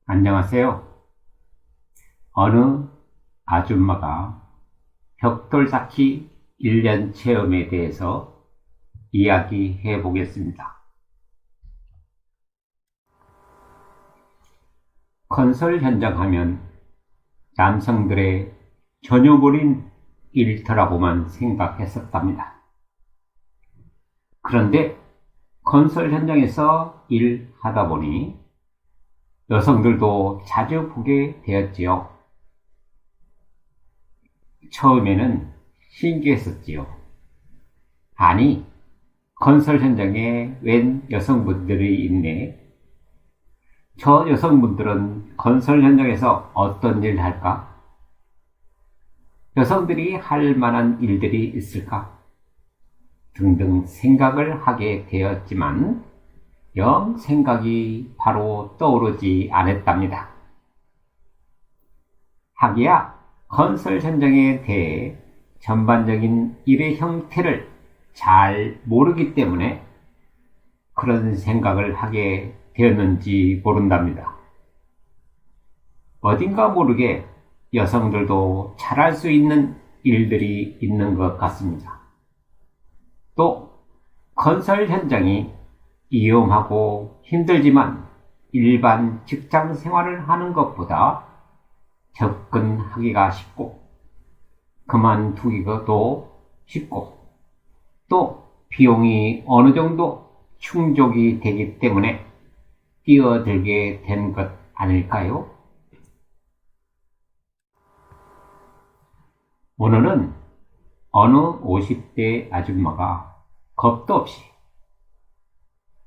안녕하세요. 어느 아줌마가 벽돌 쌓기 1년 체험에 대해서 이야기해 보겠습니다. 건설 현장 하면 남성들의 전유물인 일터라고만 생각했었답니다. 그런데 건설 현장에서 일하다 보니 여성들도 자주 보게 되었지요. 처음에는 신기했었지요. 아니, 건설 현장에 웬 여성분들이 있네. 저 여성분들은 건설 현장에서 어떤 일을 할까? 여성들이 할 만한 일들이 있을까? 등등 생각을 하게 되었지만 영 생각이 바로 떠오르지 않았답니다. 하기야 건설 현장에 대해 전반적인 일의 형태를 잘 모르기 때문에 그런 생각을 하게 되었는지 모른답니다. 어딘가 모르게 여성들도 잘할 수 있는 일들이 있는 것 같습니다. 또 건설 현장이 위험하고 힘들지만 일반 직장 생활을 하는 것보다 접근하기가 쉽고 그만두기도 쉽고 또 비용이 어느 정도 충족이 되기 때문에 뛰어들게 된 것 아닐까요? 오늘은 어느 50대 아줌마가 겁도 없이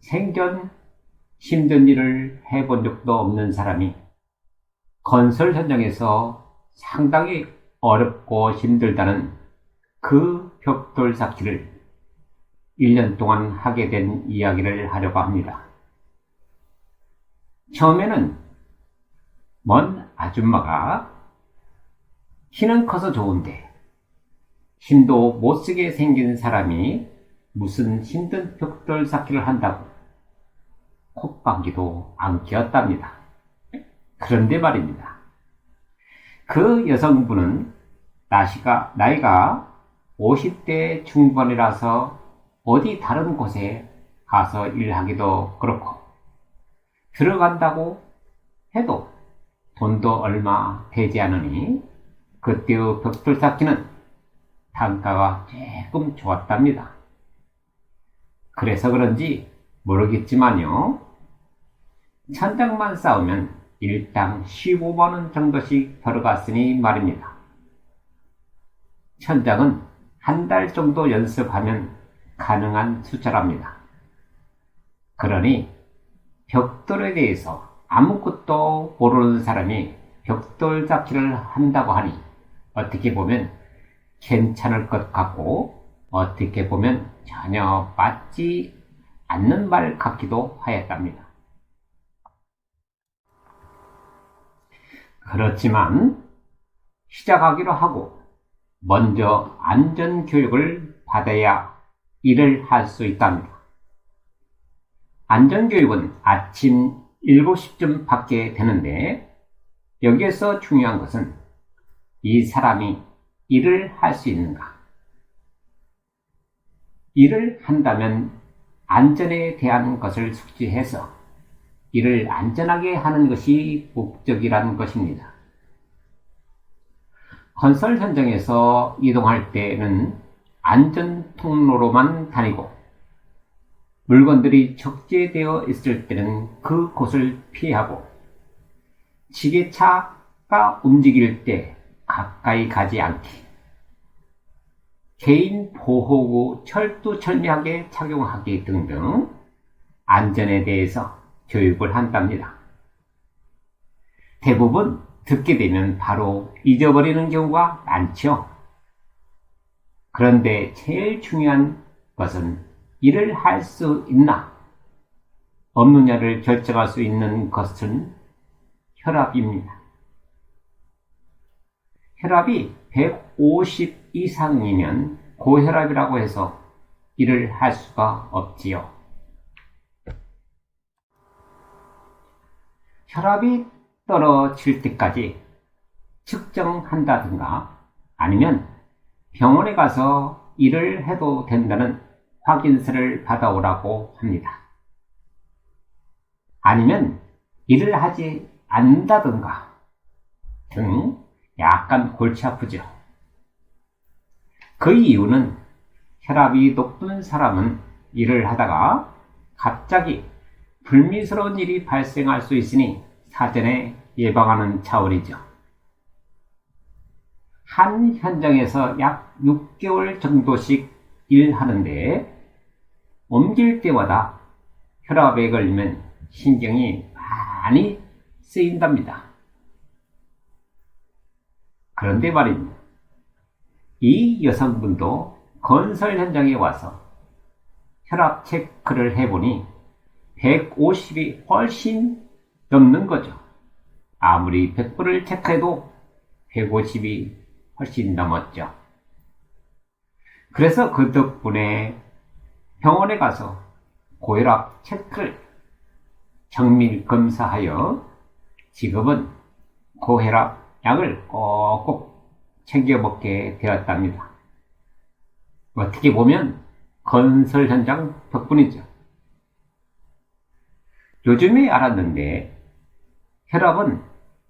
생전 힘든 일을 해본 적도 없는 사람이 건설 현장에서 상당히 어렵고 힘들다는 그 벽돌 쌓기를 1년 동안 하게 된 이야기를 하려고 합니다. 처음에는 먼 아줌마가 키는 커서 좋은데 힘도 못쓰게 생긴 사람이 무슨 힘든 벽돌 쌓기를 한다고 콧방귀도 안 뀌었답니다. 그런데 말입니다. 그 여성분은 나이가 50대 중반이라서 어디 다른 곳에 가서 일하기도 그렇고 들어간다고 해도 돈도 얼마 되지 않으니 그때의 벽돌 쌓기는 단가가 조금 좋았답니다. 그래서 그런지 모르겠지만요. 천장만 쌓으면 일당 15만원 정도씩 들어갔으니 말입니다. 천장은 한 달 정도 연습하면 가능한 숫자랍니다. 그러니 벽돌에 대해서 아무것도 모르는 사람이 벽돌 쌓기를 한다고 하니 어떻게 보면 괜찮을 것 같고 어떻게 보면 전혀 맞지 않는 말 같기도 하였답니다. 그렇지만 시작하기로 하고 먼저 안전교육을 받아야 일을 할 수 있답니다. 안전교육은 아침 7시쯤 받게 되는데 여기에서 중요한 것은 이 사람이 일을 할 수 있는가? 일을 한다면 안전에 대한 것을 숙지해서 일을 안전하게 하는 것이 목적이라는 것입니다. 건설 현장에서 이동할 때는 안전 통로로만 다니고 물건들이 적재되어 있을 때는 그곳을 피하고 지게차가 움직일 때 가까이 가지 않기, 개인 보호구 철두철미하게 착용하기 등등 안전에 대해서 교육을 한답니다. 대부분 듣게 되면 바로 잊어버리는 경우가 많죠. 그런데 제일 중요한 것은 일을 할 수 있나 없느냐를 결정할 수 있는 것은 혈압입니다. 혈압이 150 이상이면 고혈압이라고 해서 일을 할 수가 없지요. 혈압이 떨어질 때까지 측정한다든가 아니면 병원에 가서 일을 해도 된다는 확인서를 받아오라고 합니다. 아니면 일을 하지 않는다든가 등 약간 골치 아프죠. 그 이유는 혈압이 높은 사람은 일을 하다가 갑자기 불미스러운 일이 발생할 수 있으니 사전에 예방하는 차원이죠. 한 현장에서 약 6개월 정도씩 일하는데 옮길 때마다 혈압에 걸리면 신경이 많이 쓰인답니다. 그런데 말입니다. 이 여성분도 건설 현장에 와서 혈압 체크를 해보니 150이 훨씬 넘는 거죠. 아무리 100번을 체크해도 150이 훨씬 넘었죠. 그래서 그 덕분에 병원에 가서 고혈압 체크를 정밀 검사하여 지금은 고혈압 약을 꼭꼭 챙겨 먹게 되었답니다. 어떻게 보면 건설 현장 덕분이죠. 요즘에 알았는데 혈압은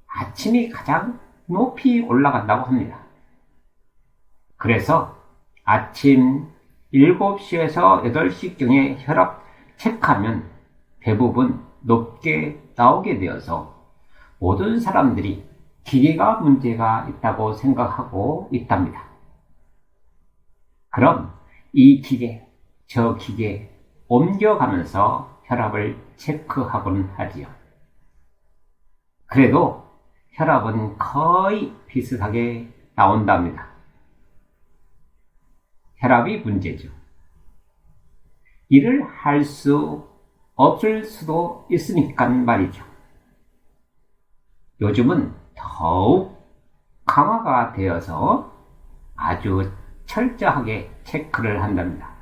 아침이 가장 높이 올라간다고 합니다. 그래서 아침 7시에서 8시경에 혈압 체크하면 대부분 높게 나오게 되어서 모든 사람들이 기계가 문제가 있다고 생각하고 있답니다. 그럼 이 기계, 저 기계 옮겨가면서 혈압을 체크하곤 하지요. 그래도 혈압은 거의 비슷하게 나온답니다. 혈압이 문제죠. 일을 할 수 없을 수도 있으니까 말이죠. 요즘은 더욱 강화가 되어서 아주 철저하게 체크를 한답니다.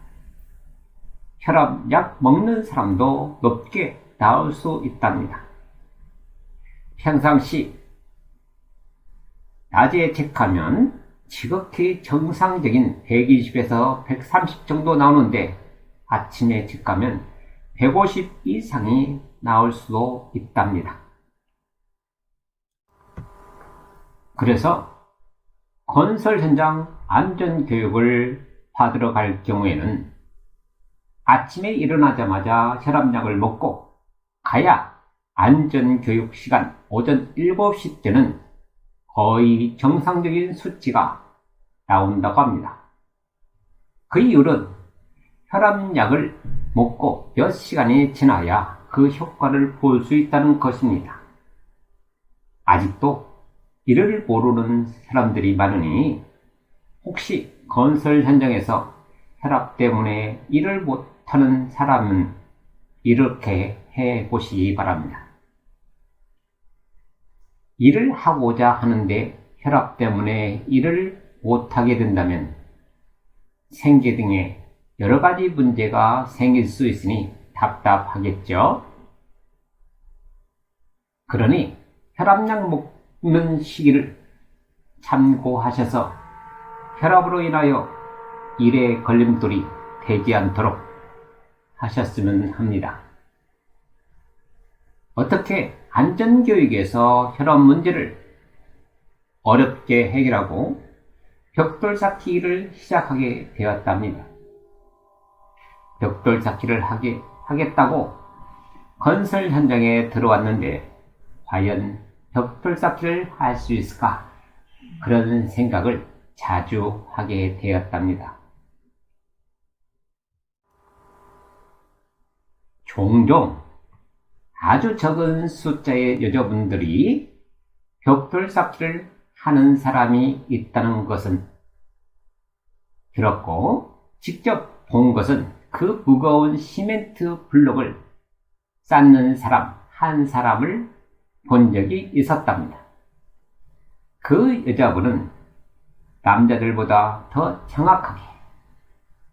혈압약 먹는 사람도 높게 나올 수 있답니다. 평상시 낮에 체크하면 지극히 정상적인 120에서 130 정도 나오는데 아침에 체크하면 150 이상이 나올 수도 있답니다. 그래서 건설 현장 안전교육을 받으러 갈 경우에는 아침에 일어나자마자 혈압약을 먹고 가야 안전교육 시간 오전 7시 때는 거의 정상적인 수치가 나온다고 합니다. 그 이유는 혈압약을 먹고 몇 시간이 지나야 그 효과를 볼 수 있다는 것입니다. 아직도 이를 모르는 사람들이 많으니 혹시 건설 현장에서 혈압 때문에 일을 못하는 사람은 이렇게 해보시기 바랍니다. 일을 하고자 하는데 혈압 때문에 일을 못하게 된다면 생계 등의 여러 가지 문제가 생길 수 있으니 답답하겠죠. 그러니 혈압약 먹는 시기를 참고하셔서 혈압으로 인하여 일에 걸림돌이 되지 않도록 하셨으면 합니다. 어떻게 안전교육에서 혈압 문제를 어렵게 해결하고 벽돌 쌓기를 시작하게 되었답니다. 벽돌 쌓기를 하겠다고 건설 현장에 들어왔는데 과연 벽돌 쌓기를 할 수 있을까? 그런 생각을 자주 하게 되었답니다. 종종 아주 적은 숫자의 여자분들이 벽돌 쌓기를 하는 사람이 있다는 것은 들었고 직접 본 것은 그 무거운 시멘트 블록을 쌓는 사람 한 사람을 본 적이 있었답니다. 그 여자분은 남자들보다 더 정확하게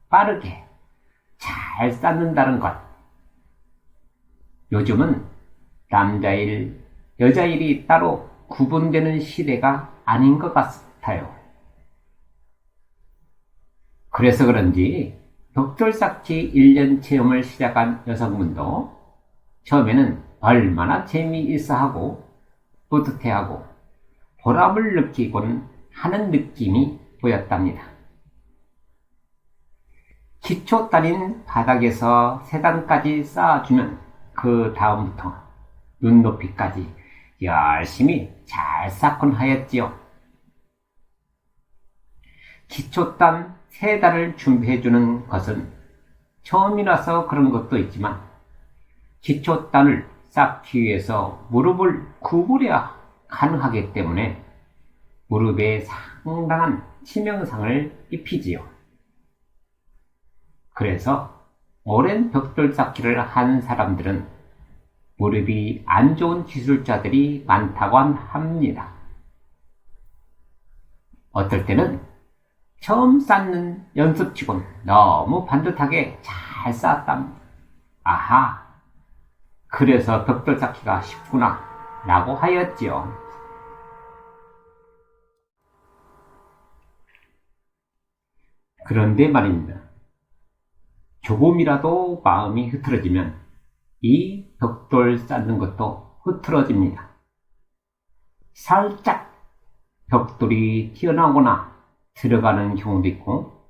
빠르게 잘 쌓는다는 것. 요즘은 남자일 여자 일이 따로 구분되는 시대가 아닌 것 같아요. 그래서 그런지 벽돌쌓기 1년 체험을 시작한 여성분도 처음에는 얼마나 재미있어 하고 뿌듯해하고 보람을 느끼곤 하는 느낌이 보였답니다. 기초 단인 바닥에서 세 단까지 쌓아주면 그 다음부터 눈높이까지 열심히 잘 쌓곤 하였지요. 기초단 세 단을 준비해주는 것은 처음이라서 그런 것도 있지만 기초단을 쌓기 위해서 무릎을 구부려야 가능하기 때문에 무릎에 상당한 치명상을 입히지요. 그래서 오랜 벽돌 쌓기를 한 사람들은 무릎이 안 좋은 기술자들이 많다고 합니다. 어떨 때는 처음 쌓는 연습치곤 너무 반듯하게 잘 쌓았답니다. 아하, 그래서 벽돌 쌓기가 쉽구나 라고 하였지요. 그런데 말입니다. 조금이라도 마음이 흐트러지면 이 벽돌 쌓는 것도 흐트러집니다. 살짝 벽돌이 튀어나오거나 들어가는 경우도 있고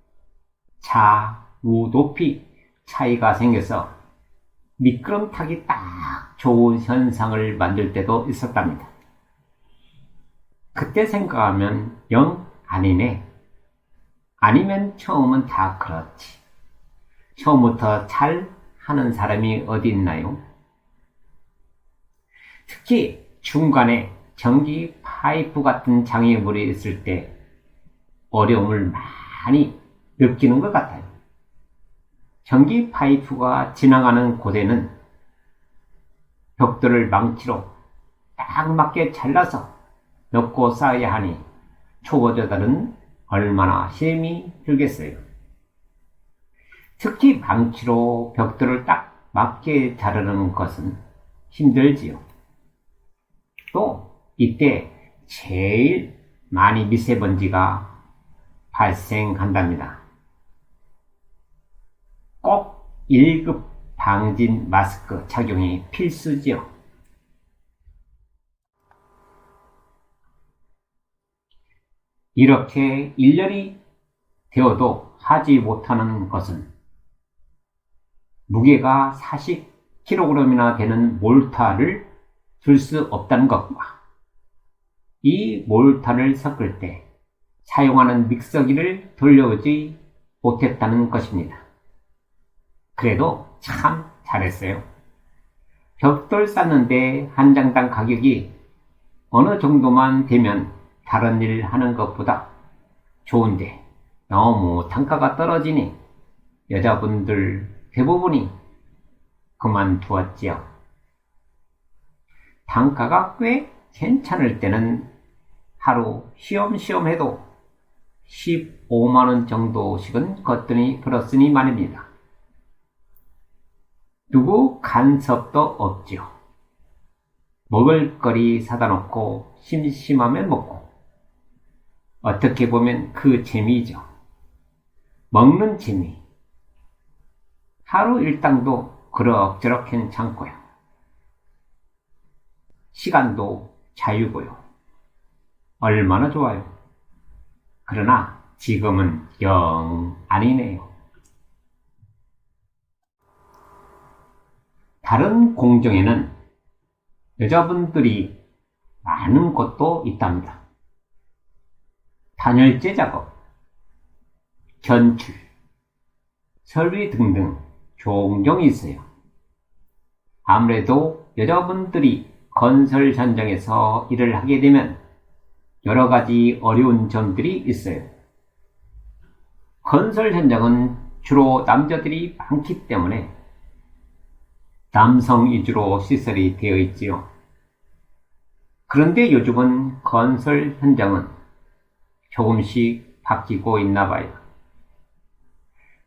좌우 높이 차이가 생겨서 미끄럼 타기 딱 좋은 현상을 만들 때도 있었답니다. 그때 생각하면 영 아니네. 아니면 처음은 다 그렇지. 처음부터 잘 하는 사람이 어디 있나요? 특히 중간에 전기 파이프 같은 장애물이 있을 때 어려움을 많이 느끼는 것 같아요. 전기 파이프가 지나가는 곳에는 벽돌을 망치로 딱 맞게 잘라서 넣고 쌓아야 하니 초보자들은 얼마나 힘이 들겠어요. 특히 망치로 벽돌을 딱 맞게 자르는 것은 힘들지요. 또 이때 제일 많이 미세먼지가 발생한답니다. 꼭 1급 방진 마스크 착용이 필수지요. 이렇게 1년이 되어도 하지 못하는 것은 무게가 40kg이나 되는 몰타를 들 수 없다는 것과 이 몰타를 섞을 때 사용하는 믹서기를 돌려오지 못했다는 것입니다. 그래도 참 잘했어요. 벽돌 쌓는데 한 장당 가격이 어느 정도만 되면 다른 일 하는 것보다 좋은데 너무 단가가 떨어지니 여자분들 대부분이 그만두었지요. 단가가 꽤 괜찮을 때는 하루 쉬엄쉬엄 해도 15만원 정도씩은 거뜬히 벌었으니 말입니다. 누구 간섭도 없지요. 먹을거리 사다 놓고 심심하면 먹고 어떻게 보면 그 재미죠. 먹는 재미. 하루 일당도 그럭저럭 괜찮고요. 시간도 자유고요. 얼마나 좋아요. 그러나 지금은 영 아니네요. 다른 공정에는 여자분들이 많은 곳도 있답니다. 단열재 작업, 견출, 설비 등등 종종 있어요. 아무래도 여자분들이 건설 현장에서 일을 하게 되면 여러 가지 어려운 점들이 있어요. 건설 현장은 주로 남자들이 많기 때문에 남성 위주로 시설이 되어 있지요. 그런데 요즘은 건설 현장은 조금씩 바뀌고 있나 봐요.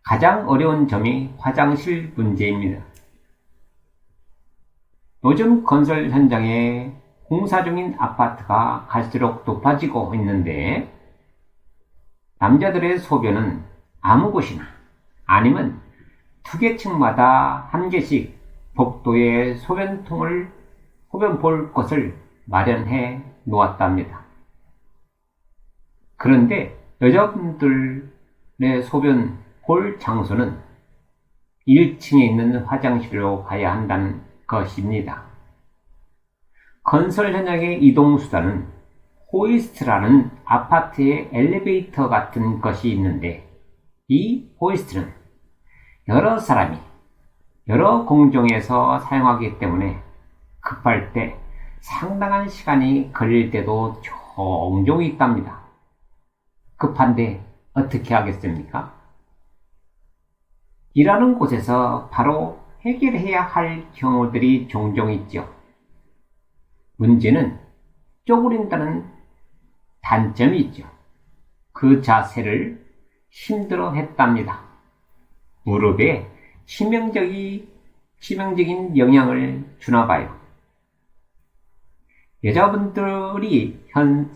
가장 어려운 점이 화장실 문제입니다. 요즘 건설 현장에 공사 중인 아파트가 갈수록 높아지고 있는데 남자들의 소변은 아무 곳이나 아니면 투개층마다 한 개씩 복도에 소변 볼 곳을 마련해 놓았답니다. 그런데 여자분들의 소변 볼 장소는 1층에 있는 화장실로 가야 한다는 것입니다. 건설 현장의 이동수단은 호이스트라는 아파트의 엘리베이터 같은 것이 있는데 이 호이스트는 여러 사람이 여러 공정에서 사용하기 때문에 급할 때 상당한 시간이 걸릴 때도 종종 있답니다. 급한데 어떻게 하겠습니까? 일하는 곳에서 바로 해결해야 할 경우들이 종종 있죠. 문제는 쪼그린다는 단점이 있죠. 그 자세를 힘들어 했답니다. 무릎에 치명적인 영향을 주나 봐요. 여자분들이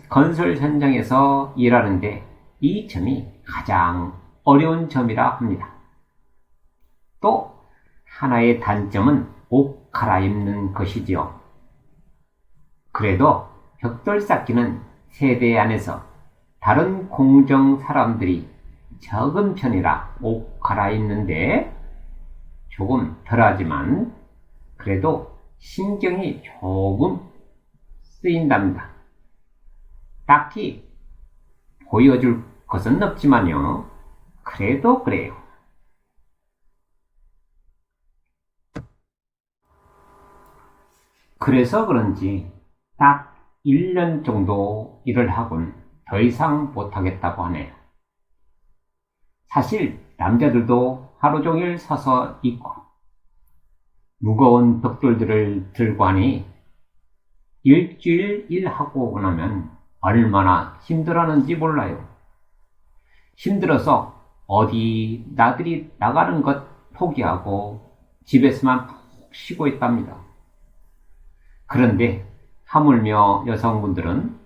건설 현장에서 일하는데 이 점이 가장 어려운 점이라 합니다. 또 하나의 단점은 옷 갈아입는 것이지요. 그래도 벽돌 쌓기는 세대 안에서 다른 공정 사람들이 적은 편이라 옷 갈아입는데 조금 덜하지만 그래도 신경이 조금 쓰인답니다. 딱히 보여줄 것은 없지만요. 그래도 그래요. 그래서 그런지 딱 1년 정도 일을 하곤 더 이상 못하겠다고 하네요. 사실 남자들도 하루 종일 서서 있고 무거운 벽돌들을 들고 하니 일주일 일하고 나면 얼마나 힘들어하는지 몰라요. 힘들어서 어디 나들이 나가는 것 포기하고 집에서만 푹 쉬고 있답니다. 그런데 하물며 여성분들은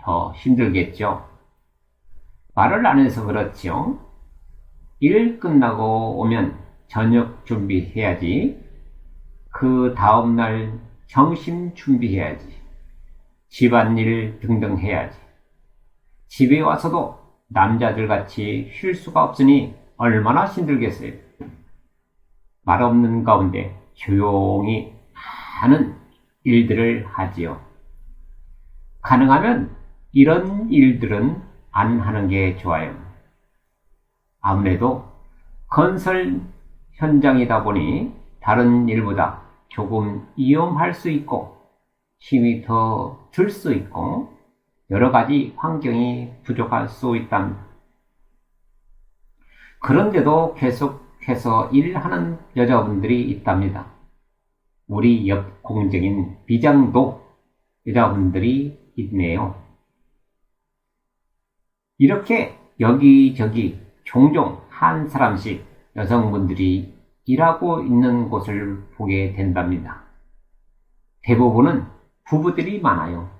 더 힘들겠죠. 말을 안 해서 그렇지요. 일 끝나고 오면 저녁 준비해야지. 그 다음날 점심 준비해야지. 집안일 등등 해야지. 집에 와서도 남자들 같이 쉴 수가 없으니 얼마나 힘들겠어요. 말 없는 가운데 조용히 하는 일들을 하지요. 가능하면 이런 일들은 안 하는 게 좋아요. 아무래도 건설 현장이다 보니 다른 일보다 조금 위험할 수 있고 힘이 더 들 수 있고 여러 가지 환경이 부족할 수 있답니다. 그런데도 계속해서 일하는 여자분들이 있답니다. 우리 옆 공정인 비장도 여자분들이 있네요. 이렇게 여기저기 종종 한 사람씩 여성분들이 일하고 있는 곳을 보게 된답니다. 대부분은 부부들이 많아요.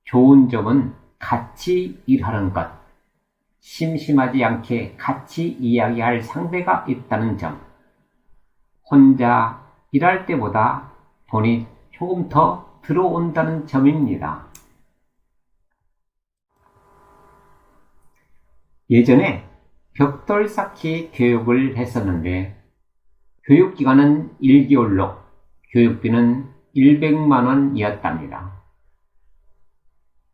좋은 점은 같이 일하는 것, 심심하지 않게 같이 이야기할 상대가 있다는 점, 혼자 일할 때보다 돈이 조금 더 들어온다는 점입니다. 예전에 벽돌 쌓기 교육을 했었는데 교육기간은 1개월로 교육비는 100만 원이었답니다.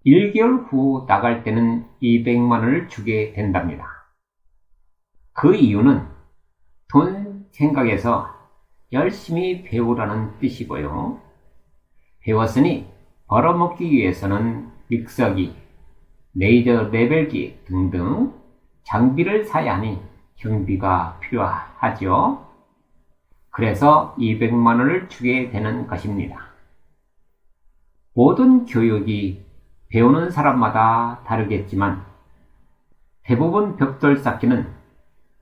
1개월 후 나갈 때는 200만 원을 주게 된답니다. 그 이유는 돈 생각에서 열심히 배우라는 뜻이고요. 배웠으니 벌어먹기 위해서는 믹서기, 레이저 레벨기 등등 장비를 사야 하니 경비가 필요하죠. 그래서 200만 원을 주게 되는 것입니다. 모든 교육이 배우는 사람마다 다르겠지만 대부분 벽돌 쌓기는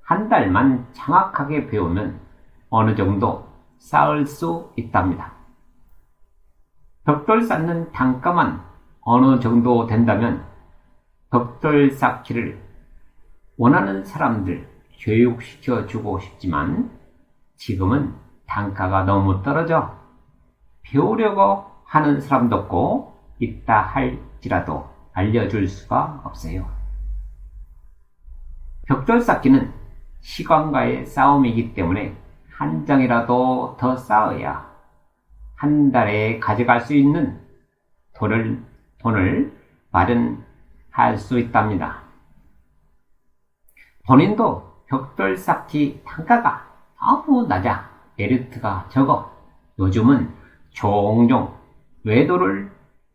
한 달만 정확하게 배우면 어느 정도 쌓을 수 있답니다. 벽돌 쌓는 단가만 어느 정도 된다면 벽돌 쌓기를 원하는 사람들 교육시켜 주고 싶지만 지금은 단가가 너무 떨어져 배우려고 하는 사람도 없고 있다 할지라도 알려줄 수가 없어요. 벽돌 쌓기는 시간과의 싸움이기 때문에 한 장이라도 더 쌓아야 한 달에 가져갈 수 있는 돈을 마련할 수 있답니다. 본인도 벽돌 쌓기 단가가 너무 낮아 메리트가 적어 요즘은 종종 외도를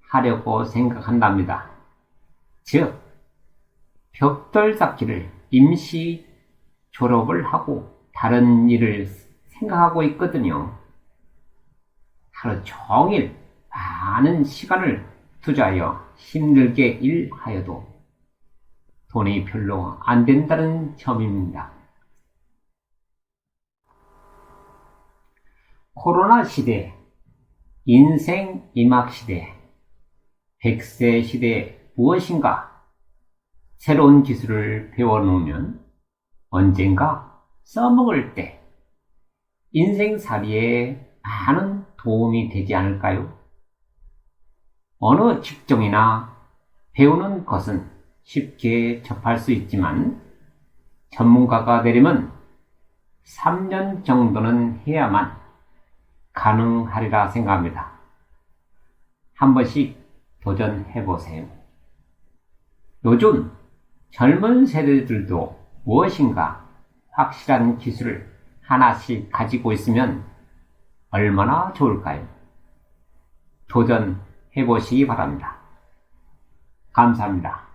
하려고 생각한답니다. 즉, 벽돌 쌓기를 임시 졸업을 하고 다른 일을 생각하고 있거든요. 하루 종일 많은 시간을 투자하여 힘들게 일하여도 돈이 별로 안 된다는 점입니다. 코로나 시대, 인생 이막 시대, 100세 시대 무엇인가 새로운 기술을 배워놓으면 언젠가 써먹을 때 인생살이에 많은 도움이 되지 않을까요? 어느 직종이나 배우는 것은 쉽게 접할 수 있지만 전문가가 되려면 3년 정도는 해야만 가능하리라 생각합니다. 한 번씩 도전해보세요. 요즘 젊은 세대들도 무엇인가 확실한 기술을 하나씩 가지고 있으면 얼마나 좋을까요? 도전해보시기 바랍니다. 감사합니다.